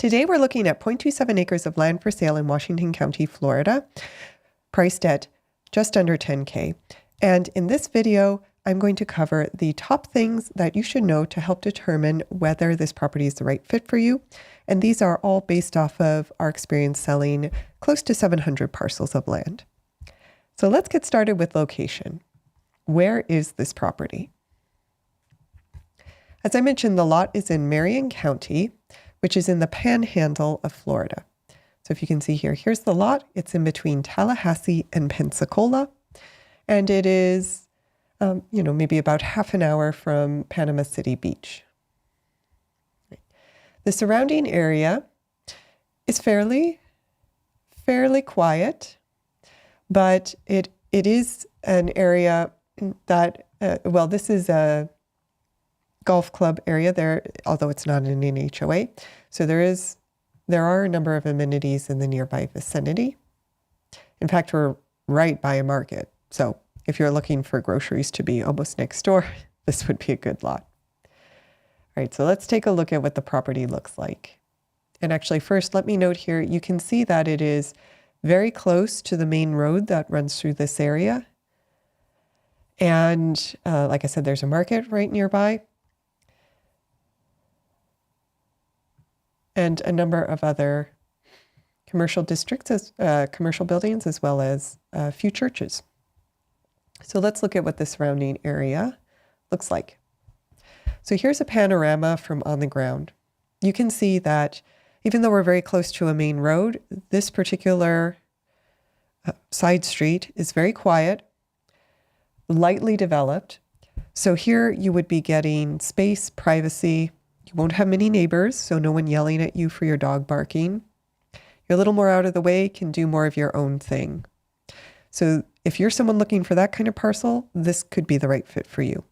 Today we're looking at 0.27 acres of land for sale in Washington County, Florida, priced at just under $10K. And in this video, I'm going to cover the top things that you should know to help determine whether this property is the right fit for you. And these are all based off of our experience selling close to 700 parcels of land. So let's get started with location. Where is this property? As I mentioned, the lot is in Marion County, which is in the panhandle of Florida. So if you can see here, here's the lot. It's in between Tallahassee and Pensacola. And it is, maybe about half an hour from Panama City Beach. The surrounding area is fairly quiet, but it is an area that, this is a golf club area there, although it's not in an HOA. So there are a number of amenities in the nearby vicinity. In fact, we're right by a market. So if you're looking for groceries to be almost next door, this would be a good lot. All right, so let's take a look at what the property looks like. And actually first, let me note here, you can see that it is very close to the main road that runs through this area. And like I said, there's a market right nearby. And a number of other commercial districts, commercial buildings, as well as a few churches. So let's look at what the surrounding area looks like. So here's a panorama from on the ground. You can see that even though we're very close to a main road, this particular side street is very quiet, lightly developed. So here you would be getting space, privacy. You won't have many neighbors, so no one yelling at you for your dog barking. You're a little more out of the way, can do more of your own thing. So if you're someone looking for that kind of parcel, this could be the right fit for you.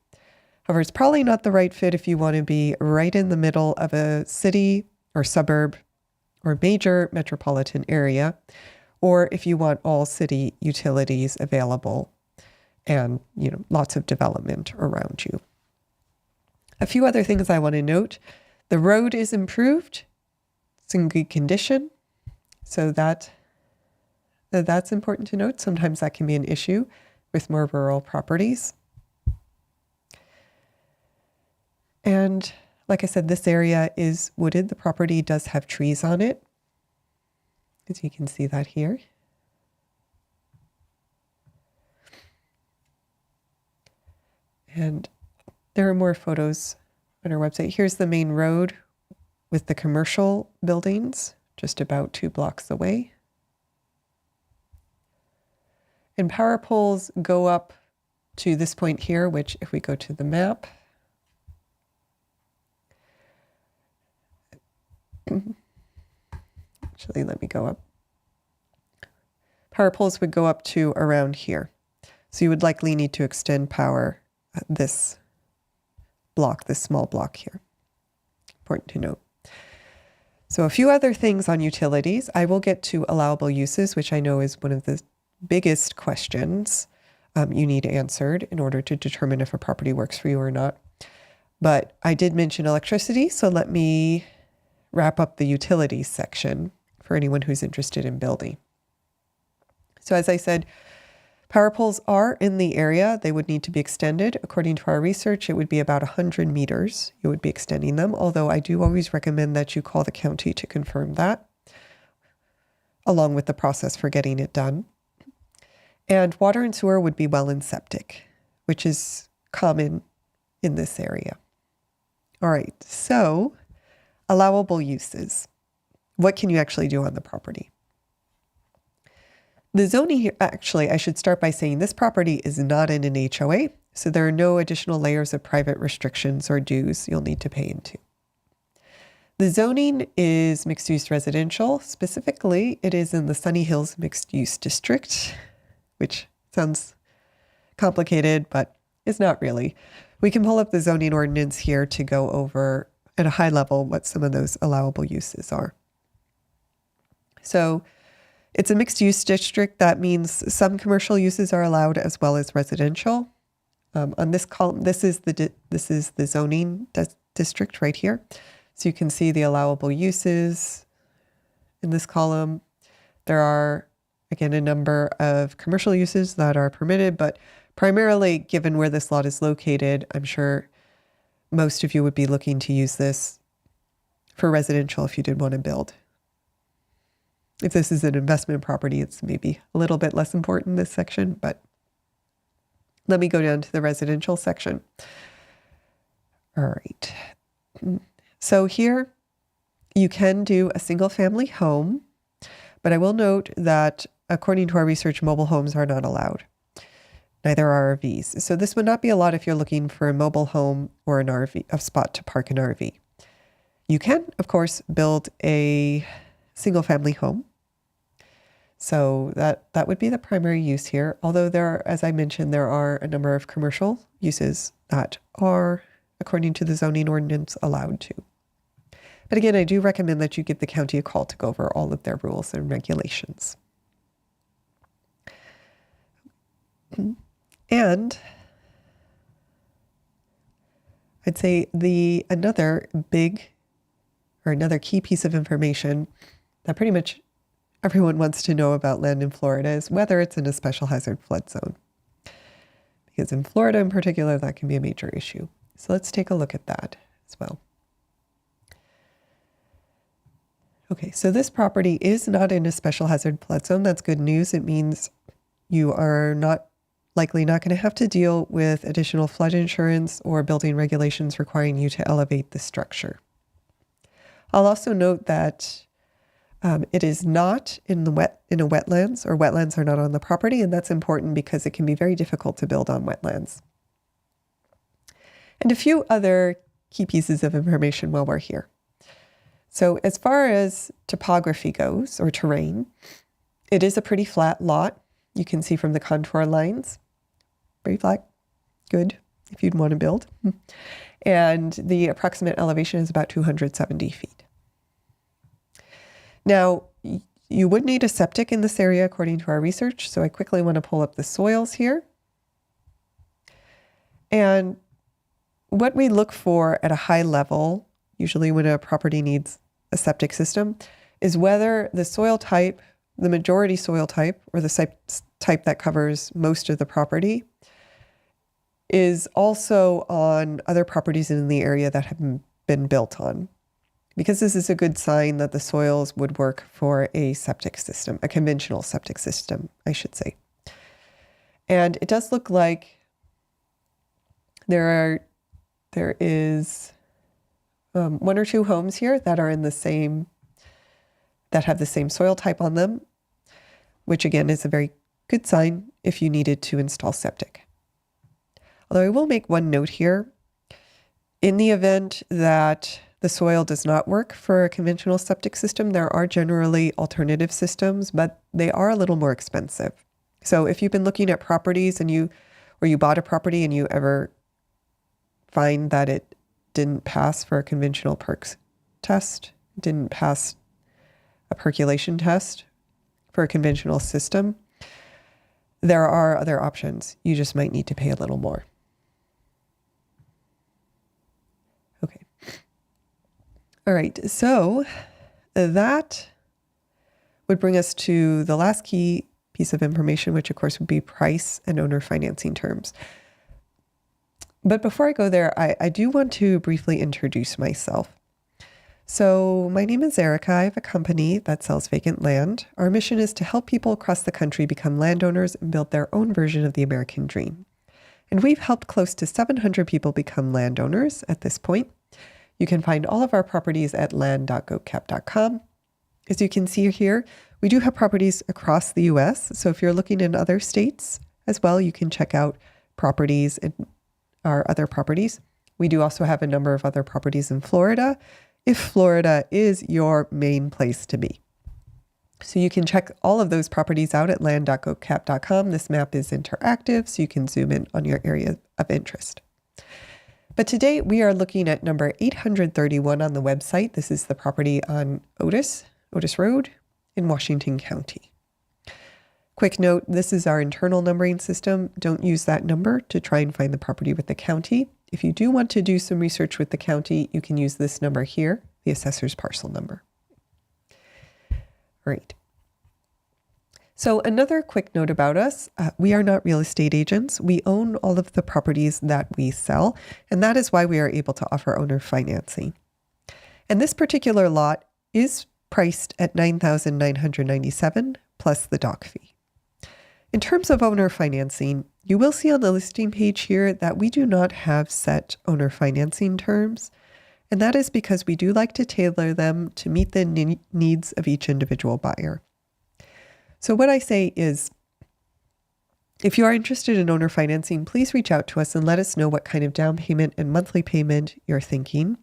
However, it's probably not the right fit if you want to be right in the middle of a city or suburb or major metropolitan area, or if you want all city utilities available and, lots of development around you. A few other things I want to note. The road is improved. It's in good condition. So that's important to note. Sometimes that can be an issue with more rural properties. And like I said, this area is wooded. The property does have trees on it, as you can see that here. And there are more photos on our website. Here's the main road with the commercial buildings just about 2 blocks away. And power poles go up to this point here, which if we go to the map, actually, let me go up. Power poles would go up to around here. So you would likely need to extend power this block, this small block here. Important to note. So a few other things on utilities. I will get to allowable uses, which I know is one of the biggest questions you need answered in order to determine if a property works for you or not. But I did mention electricity, so let me wrap up the utilities section for anyone who's interested in building. So as I said, power poles are in the area. They would need to be extended. According to our research, it would be about 100 meters. You would be extending them, although I do always recommend that you call the county to confirm that, along with the process for getting it done. And water and sewer would be well and septic, which is common in this area. All right, so allowable uses. What can you actually do on the property? The zoning here, actually, I should start by saying this property is not in an HOA, so there are no additional layers of private restrictions or dues you'll need to pay into. The zoning is mixed-use residential. Specifically, it is in the Sunny Hills Mixed-Use District, which sounds complicated, but it's not really. We can pull up the zoning ordinance here to go over at a high level what some of those allowable uses are. So it's a mixed use district. That means some commercial uses are allowed as well as residential. On this column, this is the zoning district right here. So you can see the allowable uses in this column. There are, again, a number of commercial uses that are permitted, but primarily, given where this lot is located, I'm sure most of you would be looking to use this for residential if you did want to build. If this is an investment property, it's maybe a little bit less important, this section, but let me go down to the residential section. All right. So here you can do a single family home, but I will note that according to our research, mobile homes are not allowed. Neither are RVs. So this would not be a lot if you're looking for a mobile home or an RV, a spot to park an RV. You can, of course, build a single family home. So that would be the primary use here. Although there are, as I mentioned, there are a number of commercial uses that are, according to the zoning ordinance, allowed to. But again, I do recommend that you give the county a call to go over all of their rules and regulations. And I'd say another key piece of information that pretty much everyone wants to know about land in Florida is whether it's in a special hazard flood zone. Because in Florida in particular, that can be a major issue. So let's take a look at that as well. Okay, so this property is not in a special hazard flood zone. That's good news. It means you are likely not going to have to deal with additional flood insurance or building regulations requiring you to elevate the structure. I'll also note that it is not in a wetlands, or wetlands are not on the property, and that's important because it can be very difficult to build on wetlands. And a few other key pieces of information while we're here. So as far as topography goes, or terrain, it is a pretty flat lot. You can see from the contour lines, pretty flat, good if you'd want to build. And the approximate elevation is about 270 feet. Now, you would need a septic in this area according to our research, so I quickly want to pull up the soils here. And what we look for at a high level, usually when a property needs a septic system, is whether the soil type, the majority soil type, or the type that covers most of the property, is also on other properties in the area that have been built on. Because this is a good sign that the soils would work for a septic system, a conventional septic system, I should say. And it does look like there is one or two homes here that are that have the same soil type on them, which again is a very good sign if you needed to install septic. Although I will make one note here. In the event that the soil does not work for a conventional septic system, there are generally alternative systems, but they are a little more expensive. So if you've been looking at properties or you bought a property and you ever find that it didn't pass for a conventional perks test, didn't pass a percolation test for a conventional system, there are other options. You just might need to pay a little more. Okay. All right, so that would bring us to the last key piece of information, which of course would be price and owner financing terms. But before I go there, I do want to briefly introduce myself. So my name is Erica. I have a company that sells vacant land. Our mission is to help people across the country become landowners and build their own version of the American dream. And we've helped close to 700 people become landowners at this point. You can find all of our properties at land.gocap.com. As you can see here, we do have properties across the U.S. So if you're looking in other states as well, you can check out properties in our other properties. We do also have a number of other properties in Florida, if Florida is your main place to be. So you can check all of those properties out at land.gocap.com. This map is interactive, so you can zoom in on your area of interest. But today we are looking at number 831 on the website. This is the property on Otis Road in Washington County. Quick note, this is our internal numbering system. Don't use that number to try and find the property with the county. If you do want to do some research with the county, you can use this number here, the assessor's parcel number. All right. So another quick note about us, we are not real estate agents. We own all of the properties that we sell, and that is why we are able to offer owner financing. And this particular lot is priced at $9,997 plus the doc fee. In terms of owner financing, you will see on the listing page here that we do not have set owner financing terms, and that is because we do like to tailor them to meet the needs of each individual buyer. So what I say is, if you are interested in owner financing, please reach out to us and let us know what kind of down payment and monthly payment you're thinking,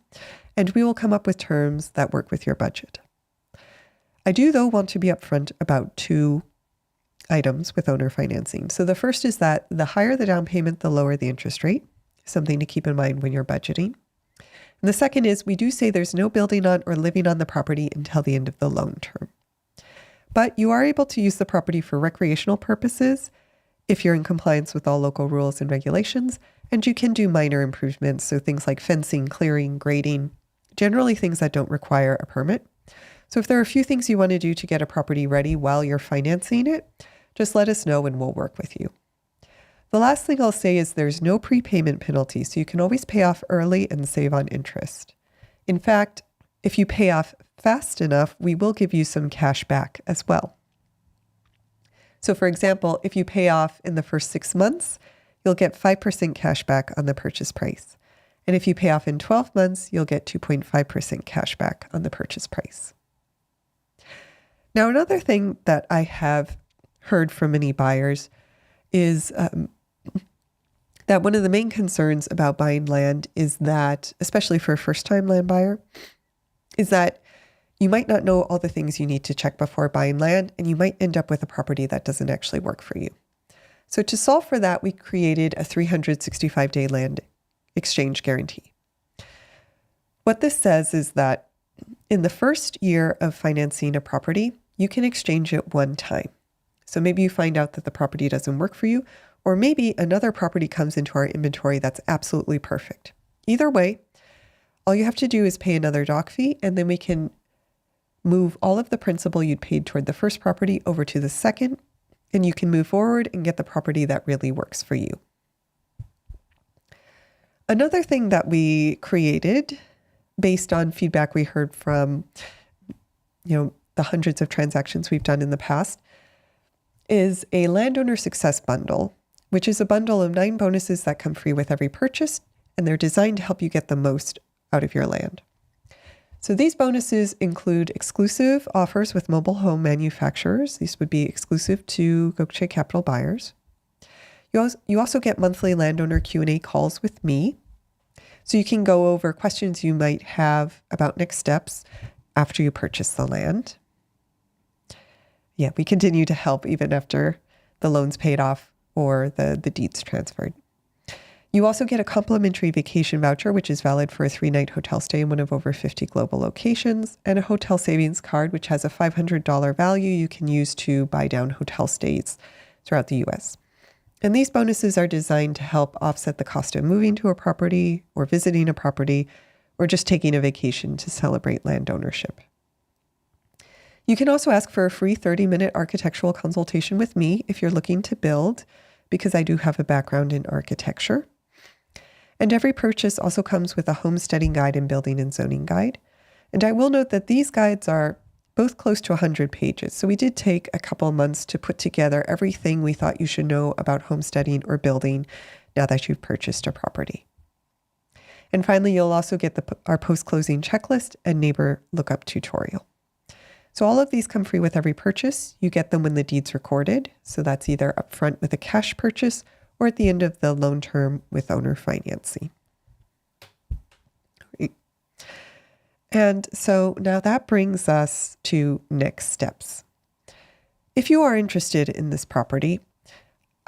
and we will come up with terms that work with your budget. I do, though, want to be upfront about two items with owner financing. So the first is that the higher the down payment, the lower the interest rate, something to keep in mind when you're budgeting. And the second is we do say there's no building on or living on the property until the end of the loan term. But you are able to use the property for recreational purposes if you're in compliance with all local rules and regulations, and you can do minor improvements, so things like fencing, clearing, grading, generally things that don't require a permit. So if there are a few things you want to do to get a property ready while you're financing it, just let us know and we'll work with you. The last thing I'll say is there's no prepayment penalty, so you can always pay off early and save on interest. In fact, if you pay off fast enough, we will give you some cash back as well. So for example, if you pay off in the first 6 months, you'll get 5% cash back on the purchase price. And if you pay off in 12 months, you'll get 2.5% cash back on the purchase price. Now, another thing that I have heard from many buyers is that one of the main concerns about buying land is that, especially for a first-time land buyer, is that you might not know all the things you need to check before buying land, and you might end up with a property that doesn't actually work for you. So to solve for that, we created a 365-day land exchange guarantee. What this says is that in the first year of financing a property, you can exchange it one time. So maybe you find out that the property doesn't work for you, or maybe another property comes into our inventory that's absolutely perfect. Either way, all you have to do is pay another doc fee, and then we can move all of the principal you'd paid toward the first property over to the second, and you can move forward and get the property that really works for you. Another thing that we created based on feedback we heard from, the hundreds of transactions we've done in the past is a landowner success bundle, which is a bundle of 9 bonuses that come free with every purchase, and they're designed to help you get the most out of your land. So these bonuses include exclusive offers with mobile home manufacturers. These would be exclusive to Gökçe Capital buyers. You also get monthly landowner Q&A calls with me. So you can go over questions you might have about next steps after you purchase the land. Yeah, we continue to help even after the loan's paid off or the deed's transferred. You also get a complimentary vacation voucher, which is valid for a 3-night hotel stay in one of over 50 global locations, and a hotel savings card, which has a $500 value you can use to buy down hotel stays throughout the U.S. And these bonuses are designed to help offset the cost of moving to a property or visiting a property or just taking a vacation to celebrate land ownership. You can also ask for a free 30-minute architectural consultation with me if you're looking to build, because I do have a background in architecture. And every purchase also comes with a homesteading guide and building and zoning guide. And I will note that these guides are both close to 100 pages. So we did take a couple months to put together everything we thought you should know about homesteading or building now that you've purchased a property. And finally, you'll also get our post-closing checklist and neighbor lookup tutorial. So all of these come free with every purchase. You get them when the deed's recorded. So that's either upfront with a cash purchase or at the end of the loan term with owner financing. Great. And so now that brings us to next steps. If you are interested in this property,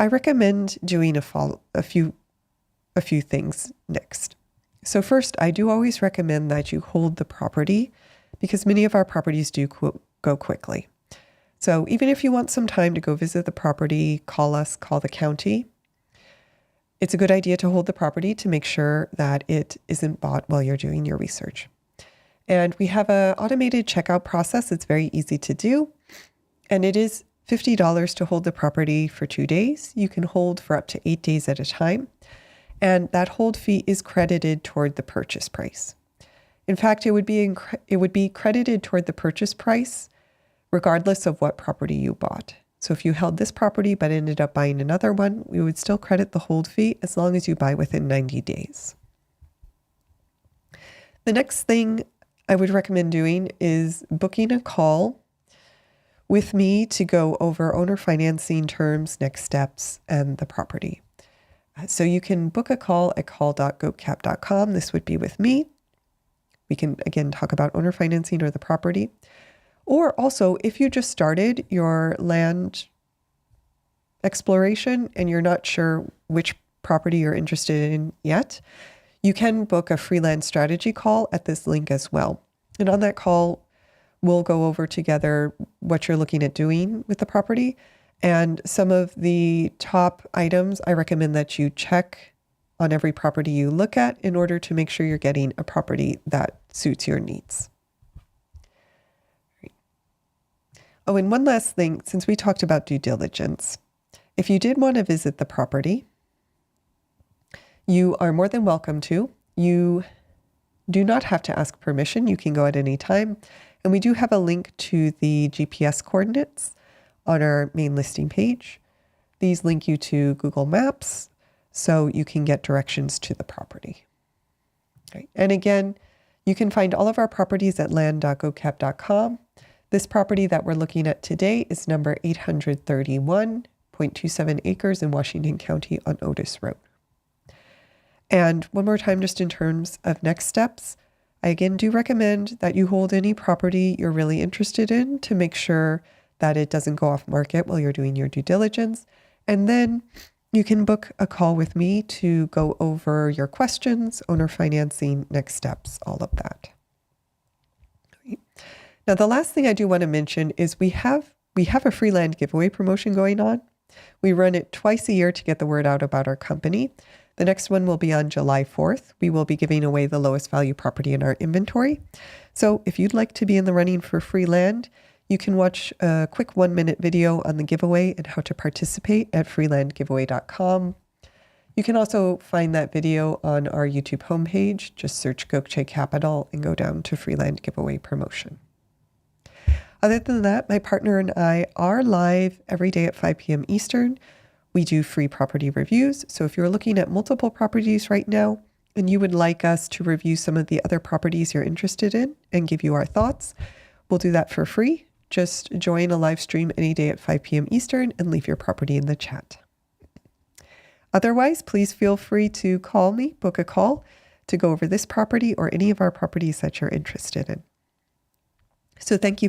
I recommend doing a few things next. So first, I do always recommend that you hold the property because many of our properties do go quickly. So even if you want some time to go visit the property, call us, call the county. it's a good idea to hold the property to make sure that it isn't bought while you're doing your research. And we have an automated checkout process. It's very easy to do. And it is $50 to hold the property for 2 days. You can hold for up to 8 days at a time. And that hold fee is credited toward the purchase price. In fact, it would be credited toward the purchase price regardless of what property you bought. So if you held this property but ended up buying another one, we would still credit the hold fee as long as you buy within 90 days. The next thing I would recommend doing is booking a call with me to go over owner financing terms, next steps, and the property. So you can book a call at call.goatcap.com. This would be with me. We can, again, talk about owner financing or the property. Or also, if you just started your land exploration and you're not sure which property you're interested in yet, you can book a free land strategy call at this link as well. And on that call, we'll go over together what you're looking at doing with the property. And some of the top items I recommend that you check on every property you look at in order to make sure you're getting a property that suits your needs. Oh, and one last thing, since we talked about due diligence, if you did want to visit the property, you are more than welcome to. You do not have to ask permission. You can go at any time. And we do have a link to the GPS coordinates on our main listing page. These link you to Google Maps so you can get directions to the property. Right. And again, you can find all of our properties at land.goatcap.com. This property that we're looking at today is number 831.27 acres in Washington County on Otis Road. And one more time, just in terms of next steps, I again do recommend that you hold any property you're really interested in to make sure that it doesn't go off market while you're doing your due diligence. And then you can book a call with me to go over your questions, owner financing, next steps, all of that. Now, the last thing I do want to mention is we have a free land giveaway promotion going on. We run it twice a year to get the word out about our company. The next one will be on July 4th. We will be giving away the lowest value property in our inventory. So if you'd like to be in the running for free land, you can watch a quick 1-minute video on the giveaway and how to participate at freelandgiveaway.com. You can also find that video on our YouTube homepage. Just search Gökçe Capital and go down to free land giveaway promotion. Other than that, my partner and I are live every day at 5 p.m. Eastern. We do free property reviews. So if you're looking at multiple properties right now and you would like us to review some of the other properties you're interested in and give you our thoughts, we'll do that for free. Just join a live stream any day at 5 p.m. Eastern and leave your property in the chat. Otherwise, please feel free to call me, book a call to go over this property or any of our properties that you're interested in. So thank you for